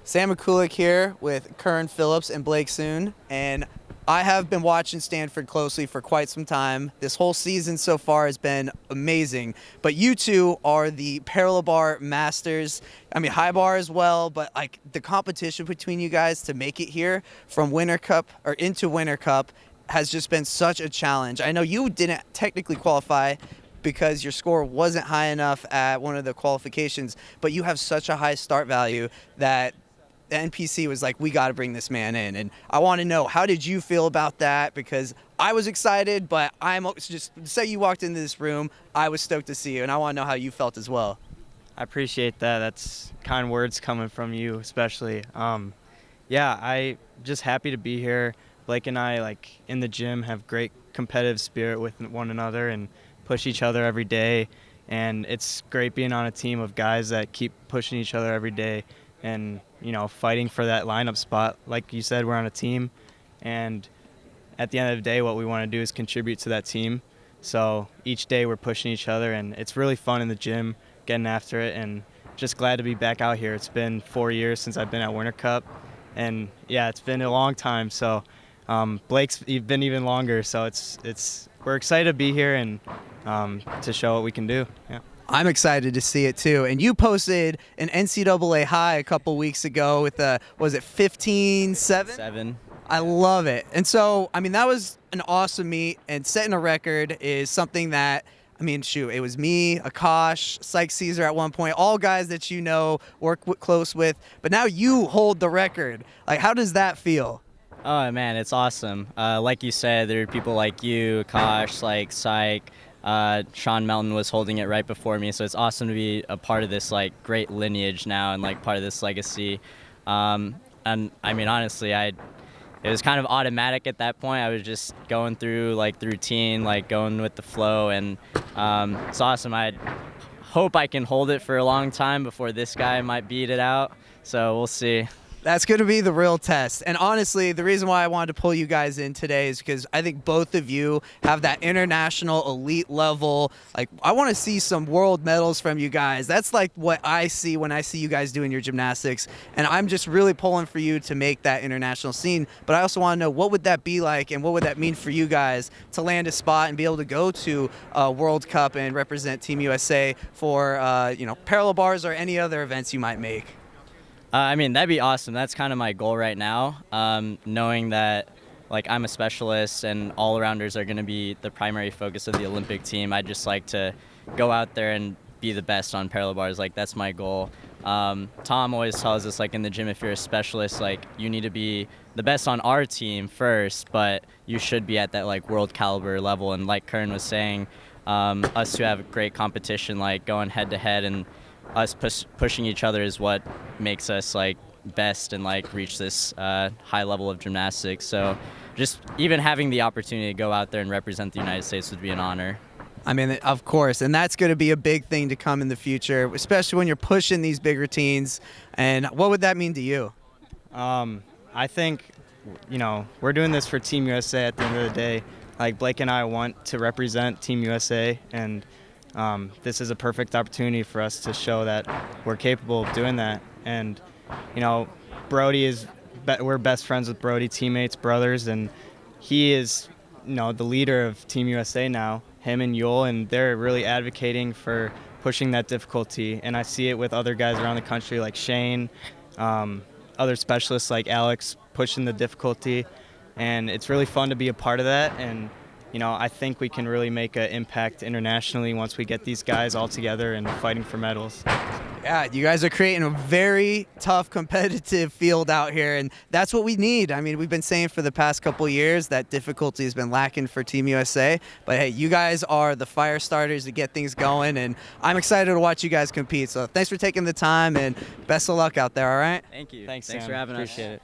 Sam McCulloch here with Curran, Phillips, and Blake Soon, and I have been watching Stanford closely for quite some time. This whole season so far has been amazing, but you two are the parallel bar masters. I mean, high bar as well, but like the competition between you guys to make it here from Winter Cup or into Winter Cup has just been such a challenge. I know you didn't technically qualify because your score wasn't high enough at one of the qualifications, but you have such a high start value that the NPC was like, we got to bring this man in. And I want to know, how did you feel about that? Because I was excited, but I'm just, say you walked into this room, I was stoked to see you, and I want to know how you felt as well. I appreciate that. That's kind words coming from you, especially. Yeah, I just happy to be here. Blake and I, like in the gym, have great competitive spirit with one another and push each other every day. And it's great being on a team of guys that keep pushing each other every day and, you know, fighting for that lineup spot. Like you said, we're on a team, and at the end of the day, what we want to do is contribute to that team. So each day we're pushing each other, and it's really fun in the gym, getting after it, and just glad to be back out here. It's been 4 years since I've been at Winter Cup, and yeah, it's been a long time. So Blake's been even longer. So we're excited to be here and to show what we can do. Yeah. I'm excited to see it too. And you posted an NCAA high a couple weeks ago with was it 15-7? 7. I love it. And so, I mean, that was an awesome meet, and setting a record is something that, I mean, shoot, it was me, Akash, Syke Caesar at one point, all guys that you know, close with, but now you hold the record. Like, how does that feel? Oh man, it's awesome. Like you said, there are people like you, Akash, like Syke. Sean Melton was holding it right before me, so it's awesome to be a part of this like great lineage now and like part of this legacy. And I mean, honestly, it was kind of automatic at that point. I was just going through like the routine, like going with the flow, and it's awesome. I hope I can hold it for a long time before this guy might beat it out. So we'll see. That's going to be the real test. And honestly, the reason why I wanted to pull you guys in today is because I think both of you have that international elite level. Like, I want to see some world medals from you guys. That's like what I see when I see you guys doing your gymnastics. And I'm just really pulling for you to make that international scene. But I also want to know, what would that be like, and what would that mean for you guys to land a spot and be able to go to a World Cup and represent Team USA for, parallel bars or any other events you might make? I mean, that'd be awesome. That's kind of my goal right now, knowing that like I'm a specialist and all-arounders are going to be the primary focus of the Olympic team. I'd just like to go out there and be the best on parallel bars. Like, that's my goal. Tom always tells us, like, in the gym, if you're a specialist, like, you need to be the best on our team first, but you should be at that like world caliber level. And like Curran was saying, us to have great competition, like going head to head, and us pushing each other is what makes us like best and like reach this high level of gymnastics. So just even having the opportunity to go out there and represent the United States would be an honor. I mean, of course, and that's going to be a big thing to come in the future, especially when you're pushing these big routines. And what would that mean to you? I think, you know, we're doing this for Team USA at the end of the day. Like, Blake and I want to represent Team USA, and this is a perfect opportunity for us to show that we're capable of doing that. And, you know, we're best friends with Brody, teammates, brothers, and he is, you know, the leader of Team USA now, him and Yul, and they're really advocating for pushing that difficulty. And I see it with other guys around the country like Shane, other specialists like Alex pushing the difficulty. And it's really fun to be a part of that. And, you know, I think we can really make an impact internationally once we get these guys all together and fighting for medals. Yeah, you guys are creating a very tough competitive field out here, and that's what we need. I mean, we've been saying for the past couple years that difficulty has been lacking for Team USA, but hey, you guys are the fire starters to get things going, and I'm excited to watch you guys compete. So thanks for taking the time, and best of luck out there, all right? Thank you. Thanks for Sam. having us. Appreciate it.